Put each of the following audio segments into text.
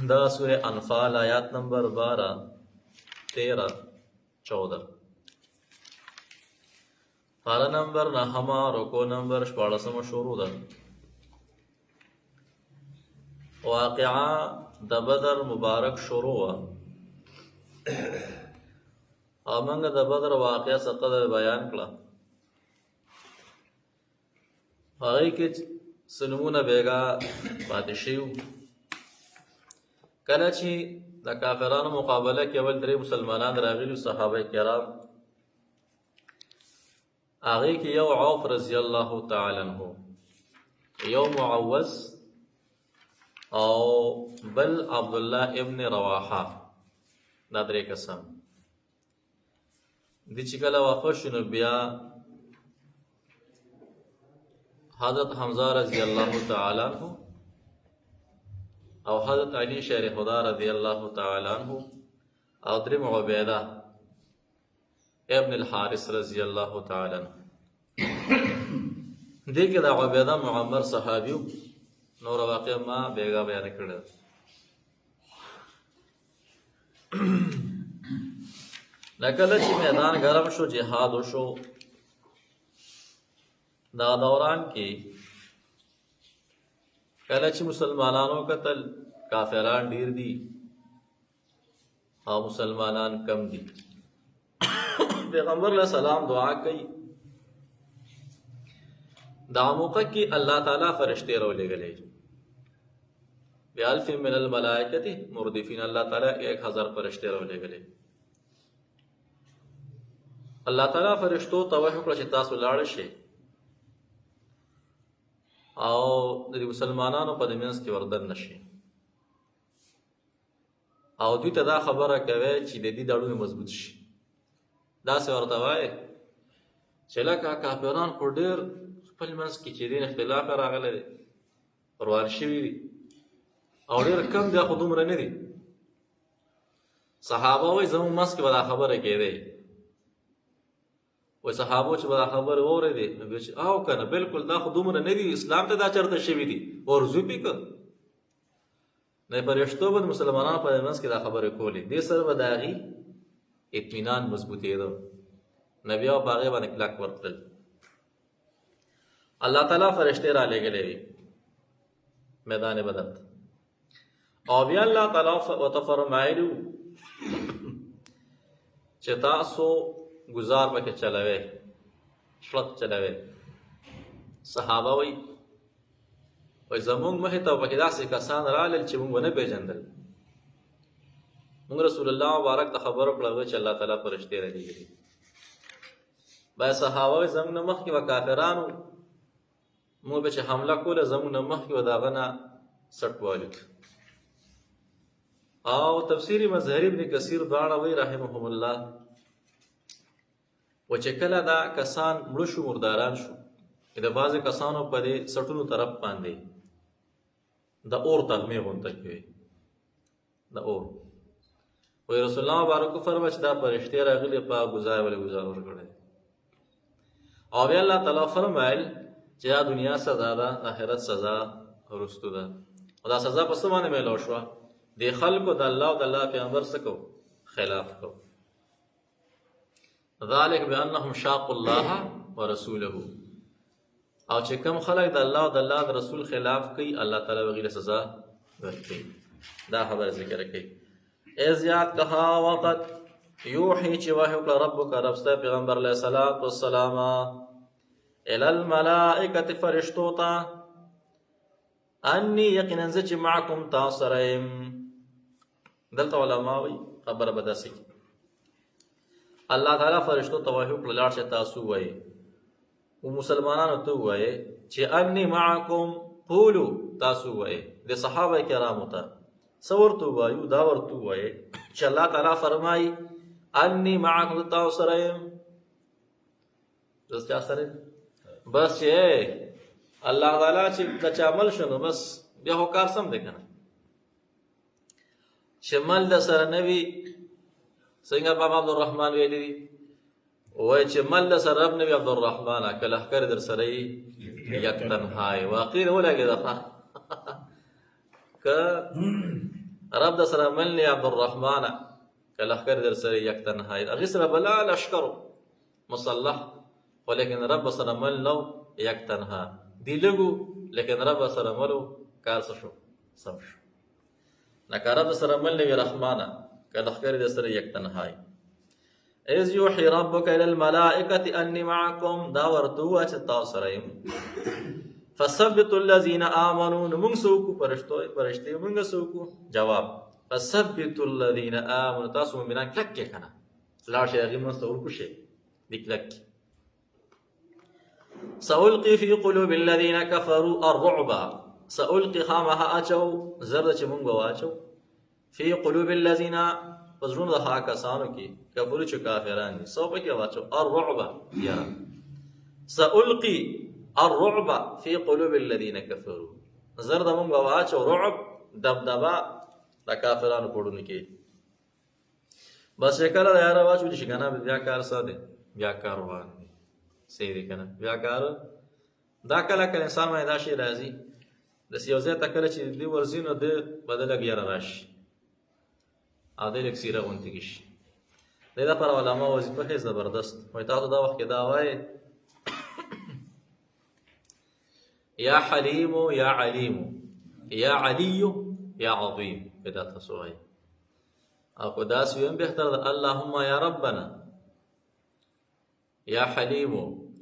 دا سورہ انفال آیات نمبر 12 13 14 پارا نمبر 9 رکو نمبر 14 شروع ده. واقعا د بدر مبارک شروع او موږ د بدر واقعه څخه بیان کړه. هغې کې سنمونه بیګا پاتې شوي. کله چې د کافرانو مقابله کې اول 3 مسلمانان راغلي صحابه کرام، هغې کې یو عوف رضی الله تعالی عنه، یو معوذ او بل عبد الله ابن رواحه، دا 3 کسان دي چې کله وافه شو نو بیا حضرت حمزه رضی الله تعالی عنه او حضرت علی شیر خدا رضی الله تعالی عنه او دریم عبیده ابن الحارث رضی الله تعالی عنه. دې کې د عبیده معمر صحابیو نور واقع ما بیگا بیان کړل. لکه چې میدان ګرم شو، جهاد وشو، دا دوران کې کله چې مسلمانانو قتل کافران ډیر دي او مسلمانان کم دي، پیغمبر علیہ السلام دعا کوي. دا موقع کې الله تعالی فرشتې راولېږلې، بألف من الملائکة مردفین، الله تعالی 1000 فرشتې راولېږلې. الله تعالی فرشتو ته وحی وکړه چې تاسو لاړ شئ او د مسلمانانو په منځ کې وردن نشي، او دوی ته دا خبره کوي چې د دې دړونه مضبوط شي. داسې ورته وایي چې لکه کافران خو ډېر خپل منځ کې چې دین اختلاف راغلی دی، روان شوي دي او ډېر کم دي، خو دومره نه دي. صحابه وایي زموږ منځ کې به دا خبره کېدی، وای صحابو چې به دا خبره واورېدې نو بیا چې او که نه بلکل دا خو دومره نه دي، اسلام ته دا چېرته شوي دي ورځو پې که نه فرشتو به د مسلمانانو په منځ کې دا خبرې کولې. دې سره به د هغې اطمینان مضبوطېده، نو بیا په هغې باندې کلک ورتلل. الله تعالی فرشتې رالېږلې وي میدان بدر ته، او بیا الله تعالی ورته فرمایلي چې تاسو گزار پکې چلوي، شلق چلوي. صحابه وایي زمونږ مخې ته پکې داسې کسان رالل چې موږ ونه پېژندل. موږ رسول الله مبارک ته خبر وکړه چې الله تعالی فرشتې رالېږلي. باید صحابه وایي زموږ نه مخکې به کافرانو موږ به چې حمله کوله، زموږ نه مخکې به د هغه نه سټ والي. او تفسیري مظهري ابن کثیر دواړه وایي رحمهم الله و چې کله دا کسان مړه شو، مرداران شو، د بعضې کسانو په دې سټونو طرف باندې د اور تغمې غونته کوي، د اور. وایي رسول الله مبارک فرمایي چې دا فرشتې راغلي په ګزار ولې ګزار ورکړی. او بیا الله تعالی فرمایل چې دا دنیا سزا ده، آخرت سزا وروستو ده. او دا سزا په څه باندې میلاو شوه؟ دې خلکو د الله او د الله پیغمبر څه کو؟ خلاف کو. ذلك بأنهم شاقوا الله ورسوله. او چې کوم خلک د الله او د الله د رسول خلاف کوي، الله تعالی هغوی له سزا ورکوي. دا خبره ذکر کوي. اذ یاد کها وقت یوحي چې وحی وکړه ربک رب ستا پیغمبر علیه الصلاة والسلام الی الملائکة فرشتو ته انی یقینا زه چې معکم تاسو سره یم. دلته علما وایي خبره به داسې کړي، الله تعالی فرشتو ته وحی وکړه لاړ شئ تاسو ووایئ و مسلمانانو ته ووایئ چې انی معکم، قولو تاسو ووایئ د صحابه کرامو ته څه ورته ووایو؟ دا ورته ووایئ چې الله تعالی فرمایي انی معکم، تاسو سره یم. زه چا سره یم؟ بس چې الله تعالی چې د چا عمل شو نو بس بیا خو کار سم دی که نه. چې مل د سره نه وي، څنګه بابا عبدالرحمن ویلی دي وای چې مل سره رب نبی عبدالرحمن که لښکر در سره یې یک تنهای واقع ولګېده که رب د سره مل عبد الرحمن که لښکر در سره یک تنهایی هغې سره بلا لشکرو مسلح خو لیکن رب سره مل نو یک تنها دی لږو لیکن رب سره ملو کار څه شو سم شو لکه رب سره مل نوي رحمانه که لښکر در سره یک تنهایی اذ یوحي ربک الی الملائکة انی معکم دا ورته ووایه چې تاسو سره یم فثبتوا الذین آمنوا نو موږ څه وکړو فرشتې موږ څه وکړو جواب فثبتوا الذین آمنوا تاسو مؤمنان کلک کې که نه لاړ شئ هغې منځ ته ورکوشئ دې کلک کې سألقي في قلوب الذين كفروا الرعب سألقي خامها اچو زرد چې موږ به واچو في قلوب الذين پزړونو د هغه کسانو کې کفرو چې کافران دي سو پکې واچو الرعب یاره سألقي الرعب في قلوب الذين كفروا زرد موږ به واچو رعب دبدبه د کافرانو پړونو کې بس کله یاره واچو چې کنه بیا کار ساده بیا کار روان دی صحیح دی کنه بیا کار دا کله کله انسان باندې دا شی راځي د یو ځای ته کله چې دی ورځي نو د بدله ګیره راشي او د لږ سیره غونتې کې شي د دې لپاره علما وظیفه هیڅ زبردست وایي تاسو دا وخت کې دا وایي یا حلیم یا علیم یا علی یا عظیم دا تاسو وایي او که داسې ویم بهتر ده اللهم یا ربنا یا حلیم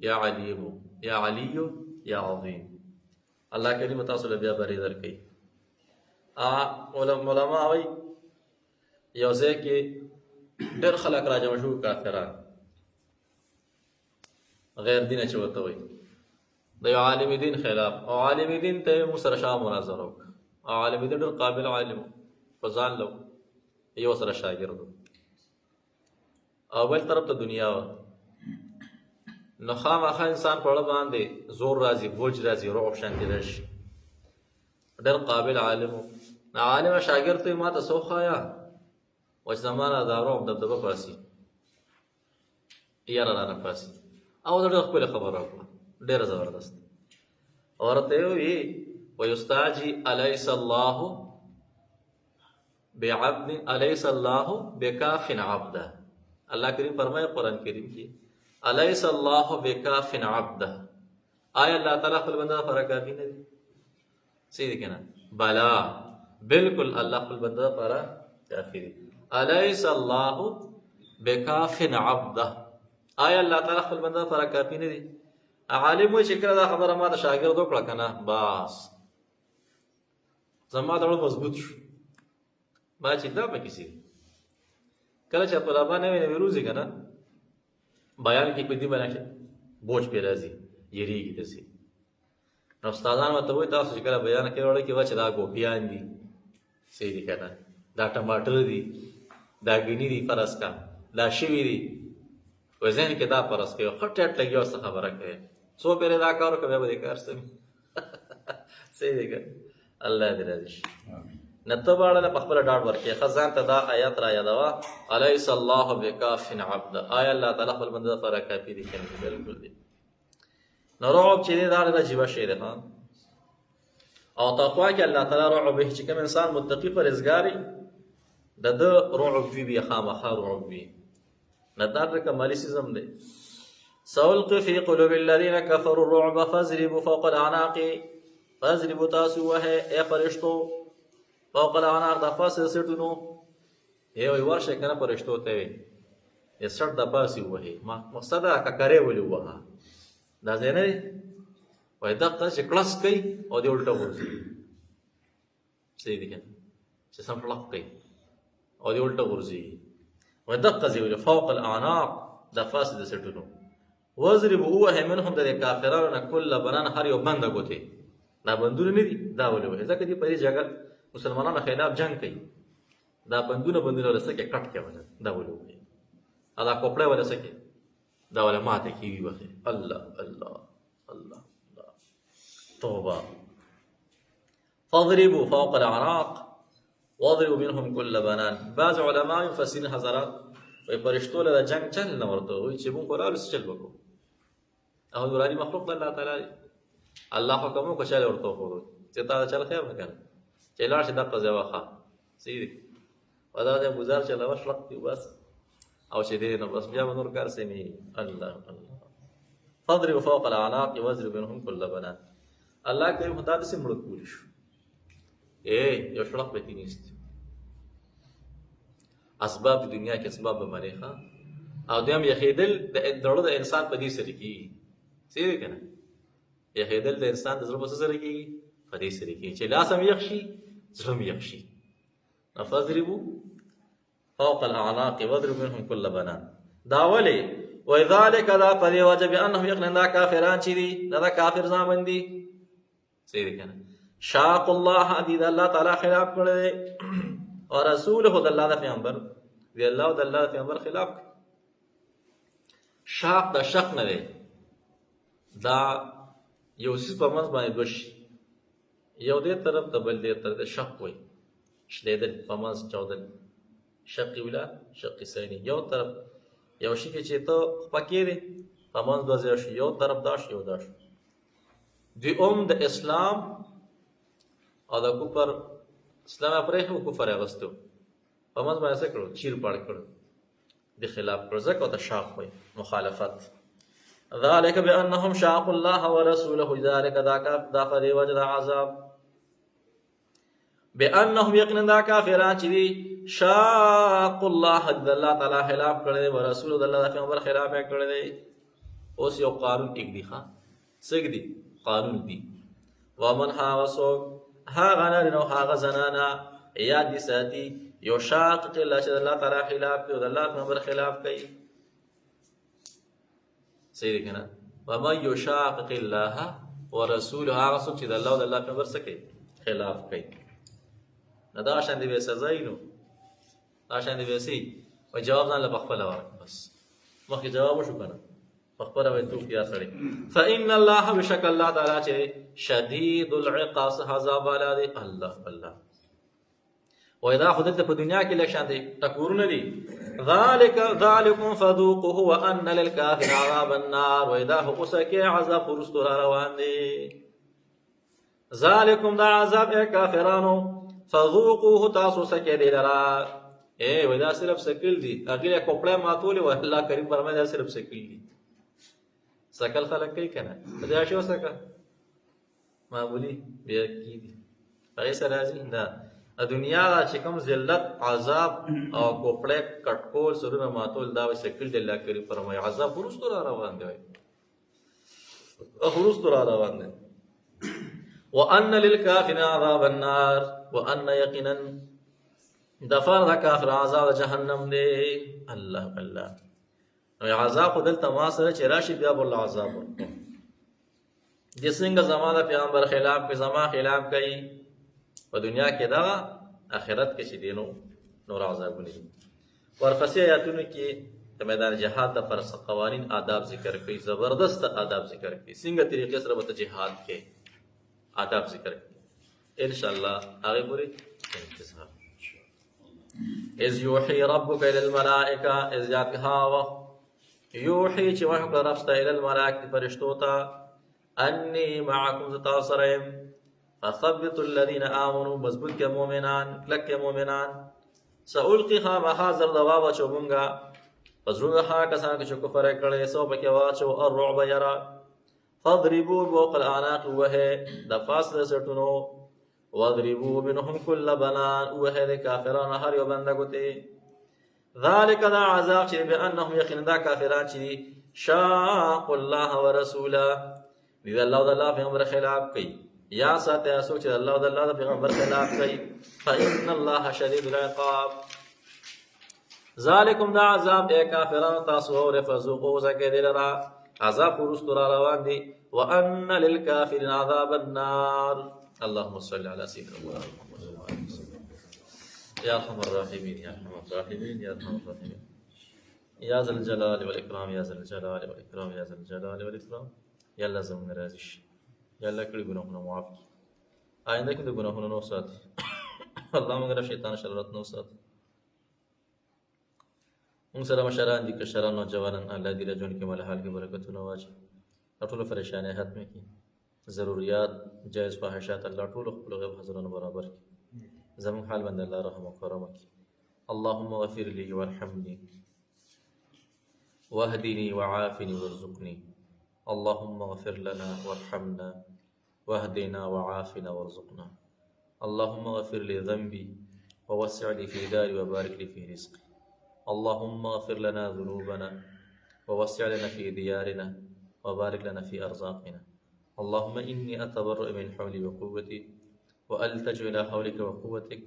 یا علیم یا علی یا عظیم الله کریم تاسو له بیا بری درکوي علما وایي یو ځای کې ډېر خلک راجمع شو کافران غیر دینه چې ورته وایي د یو عالم دین خلاف او عالم دین ته موږ سره شاه مناظره وکړه او عالم دین ډېر قابل عالم په ځان لو یو سره شاګرد او بل طرف ته دنیا وه نو خامخا انسان په اړه باندې زور راځي بوج راځي رعب شانتې راشي ډېر قابل عالم و عالمه شاګرد ته یې ما ته څه وښایه و چې زما دا رعب دبدبه پاسي یاره رانه پاسي او دا ډېره ښکلې خبره وکړه ډېره زبردست ورته یې وویل ویستاجي الیس الله بعبد الیس الله بکاف عبده الله کریم فرمائے قرآن کریم کی الیس اللہ بکاف عبده آیا اللہ تعالیٰ خپل بنده لپاره کافی نه دی صحیح دی کنه بلا بالکل الله خپل بنده لپاره کافی دی الیس اللہ بکاف عبده آیا اللہ تعالیٰ خپل بنده لپاره کافی نه دی عالم وایي چې کله دا خبره ما د شاګرد وکړه کنه بس زما زړه مضبوط شو ما چې دا پکې سي کله چې طلبه نوې نوې روزي که نه بیان کې په دې باندې بوج پې راځي یېرېږي داسې نو استادان ورته وایي تاسو چې کله بیان کوئ وړه کې وایه چې دا ګوپیان دي صحیح دي که نه دا ټماټر دي دا ګني دي فرض کا دا شوي دي وایي ذهن کې دا فرض کوي ښه ټیټ لګي ورسته خبره کوي څو پېرې دا کار وکړه بیا به دې کار سمي صحیح دی که الله دې راضي شي نه ته به اړه په خپله ډاډ ورکړې ښه ځان ته دا آیت را یادوه الیس الله بکاف عبده آیا الله تعالی خپل بنده لپاره کافي دی که نه بلکل دی نو رعب چې دی دا ډېر عجیبه شی دی او تقوا کې الله تعالی رعب چې کوم انسان متقي پرهیزګار د ده رعب وي بیا خامخا رعب وي نه دا ډېر کمالي سیزم دی سألقي في قلوب الذين كفروا الرعب فاضربوا فوق الاعناق فاضربوا تاسو وهئ ای فرشتو فوق الاعناق د پاسه سټونو یو ورشه کنه فرشتو ته وي یې سټ د پاسه وهي مقصد دا ککرې ولي وها دا زنه وای دغه چې کلاس کوي او دی الټا ورځي صحیح دي کنه چې سم فلق کوي او دی الټا ورځي وای دغه ځای فوق الاعناق د پاسه د سټونو وضرب هو منهم د کافرانو کله بنان هر یو بنده ګوته دا بندونه نه دي دا ولې وای ځکه دې په دې جګړه مسلمانانو خلاف جنگ کوي دا بندونه ورسکه کټ کې ولا دا ولې وای دا کوپړه ورسکه دا ولا ماته کیږي وخت الله الله الله توبه فاضربوا فوق الاعناق واضربوا منهم كل بنان بعض علماء مفسرین حضرات وای فرشتو له جنگ چل نه ورته وای چې مونږ وراره چل وکړو او ورانی مخلوق د الله تعالی الله حکم کو چل ورته وکړو چې تا چل خیر وکړ چې لاړ شي د قضا واخا صحیح دی او دا د ګزار چلاوه شلق دی بس او چې دی نو بس بیا به نور کار سمي. الله الله فاضرب فوق الاعناق واضرب منهم كل بنان. الله کریم خدا دې سم مړ کولی شو یو شلق به تینیست اسباب دنیا کې اسباب به معنی ښه او دویم یخیدل د دړو د انسان په دې سره کېږي. صحیح دی که نه؟ یخیدل د انسان د زړه په څه سره کېږي؟ په دې سره کېږي چې لاس هم یخ شي زړه هم یخ شي. فاضربوا فوق الاعناق واضربوا منهم كل بنان. دا ولې وذلك دا په دې وجه بانهم یقینا دا کافران چې دي دا کافر زامن دي. صحیح دی که نه؟ شاق الله دي د الله تعالی خلاف کړی او رسوله د الله د پیغمبر دی الله او د الله د پیغمبر خلاف. شاق د شق نه دی دا یو څیز په منځ باندې دوه شي یو دې طرف ته بل دې طرف ته شق وایي شلېدل په منځ چاودل شقي اوله شقي ثاني یو طرف یو شي کې چې ته خپکې دی په منځ دوه ځای شي یو طرف دا شي یو دا شي. دوی د اسلام او د کفر اسلام پرېښه او کفر یې اغوستی و په منځ باندې څه کړو چیر پاړ کړو د خلاف کړو ځکه ورته شاق وایي مخالفت. ذلك بانهم شاقوا الله ورسوله ذلك دا په دې وجه د عذاب بانهم یقینا دا کافران چې دي شاقوا الله د الله تعالی خلاف کړی دی ورسوله د الله د پیغمبر خلاف یې کړی دی. اوس یو قانون اګدي ښه څه ږدي قانون دي ومن هغه څوک هغه نارینه او هغه زنانه یاد دي ساتي یو شاقق الله چې د الله تعالی خلاف کوي او د الله پیغمبر خلاف کوي. صحیح دی که نه؟ ومن یشاقق الله ورسوله هغه څوک چې د الله او د الله پیغمبر څه کوي خلاف کوي. نو دا شان دی به سزا وي نو دا شان دی به سي او جواب ځان له پخپله ورکړه بس مخکې جواب وشو که نه پخپله وایي توک یا سړی. فإن الله بشک الله تعالی چې شدید العقاب څخه عذاب والا دی. الله الله وایي دا خو دلته په دنیا کې لږ شان دی ټکورونه دي. ذلکم فذوقوه وان للکافر عذاب النار. وایي دا خو اوسه کې عذاب وروستو را روان دی. ذلکم دا عذاب ای کافرانو فذوقوه تاسو سکه دی لرا وایي دا صرف سکل دي هغې یې کوپړی ماتولې وایي الله کریم فرمایي دا صرف سکل دي. سکل خلک کوي که نه په دې شی وسکه معمولي بیا کېږي هغې سره راځي نه دنیا دا چې کوم ذلت عذاب او کوپړی کټکول سرونه ماتول دا وایي سکل دی الله کریم فرمایي عذاب وروستو را روان دی وایي وروستو را روان دی. وان للکافرین عذاب النار وان یقینا دفار دا کافر عذاب جهنم دی. الله الله نو عذاب خو دلته ما سره چې راشي بیا به الله عذاب ورکړو چې څنګه زما د پیغمبر خلاف کوي زما خلاف کوي په دنیا کې دغه آخرت کې چې دی نور عذابونه دي. ورپسې آیاتونو کې د میدان جهاد دپاره څه قوانین آداب ذکر کوي زبردست آداب ذکر کوي څنګه طریقې سره به ته جهاد کې آداب ذکر کوي انشاءالله هغې پورې انتظار. اذ یوحي ربک الی الملائکه اذ یادها وخت یوحي چې وحی کړه رب ستا الی الملائکه فرشتو ته انی معکم زه تاسو سره یم فثبتوا الذین آمنوا مضبوط کې مؤمنان کلک کې مؤمنان سألقي خامخا زردوا واچو مونږه په زړونو هغه کسان چې کفر یې کړی سو پکې واچو الرعب یرا فاضربوا فوق الاعناق وهي د فاصله سټونو واضربوا منهم كل بنان وهي د کافرانو هر یو بنده ګوتې. ذلك دا عذاب چې بانهم یقینا دا کافران چې شاقوا الله ورسوله دې الله او د الله پیغمبر خلاف کوي یا ساته اسو چې الله او د الله پیغمبر خلاف کوي. فإن الله شدید العقاب. ذالکم دا عذاب ای کافرانو تاسو اور فذوقوا زکه دلرا عذاب ورستو را روان دي. وان للكافرين عذاب النار. اللهم صل على سيدنا محمد يا ارحم الراحمين يا ارحم الراحمين يا ارحم الراحمين يا ذا الجلال والاكرام يا ذا الجلال والاكرام يا ذا الجلال والاكرام. یا الله زموږ راضي شي یا الله کړي ګناهونه معاف کړي آینده کې د ګناهونو نو ساتي الله موږ له شیطان شرارت نو ساتي. موږ سره مشران دي کشران او جوانان الله دې له ژوند کې مل حال کې برکتونه واچي ټول پریشانې ختم کړي ضرورت جایز فاحشات الله ټول خپل غیب حضرانو برابر کړي زمن حال بند الله رحم وكرمك اللهم اغفر لي وارحمني واهدني وعافني وارزقني اللهم اغفر لنا وارحمنا واهدنا وعافنا وارزقنا اللهم اغفر لي ذنبي ووسع لي في داري وبارك لي في رزقي اللهم اغفر لنا ذنوبنا ووسع لنا في ديارنا وبارك لنا في أرزاقنا اللهم إني أتبرأ من حولي وقوتي وألتجئ إلى حولك وقوتك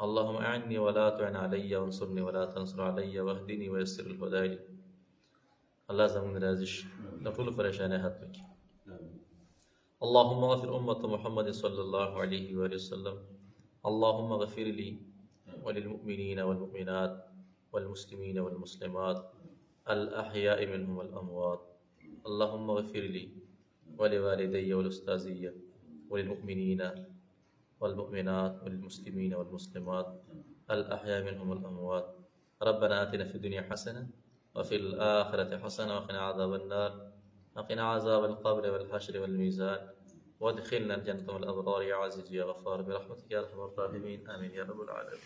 اللهم أعني ولا تعن علي وانصرني ولا تنصر علي واهدني ويسر الهدى لي الله زمن رازش نقول فرشان هاتمك اللهم اغفر أمة محمد صلى الله عليه وآله وسلم اللهم اغفر لي وللمؤمنين والمؤمنات والمسلمين والمسلمات الأحياء منهم والأموات اللهم اغفر لي ولوالدي والأستاذية وللمؤمنين والمؤمنات والمسلمين والمسلمات الأحياء منهم والأموات ربنا آتنا في الدنيا حسنة وفي الآخرة حسنة وقنا عذاب النار وقنا عذاب القبر والحشر والميزان وادخلنا الجنة والأبرار يا عزيز يا غفار برحمتك يا أرحم الراحمين آمين يا رب العالمين.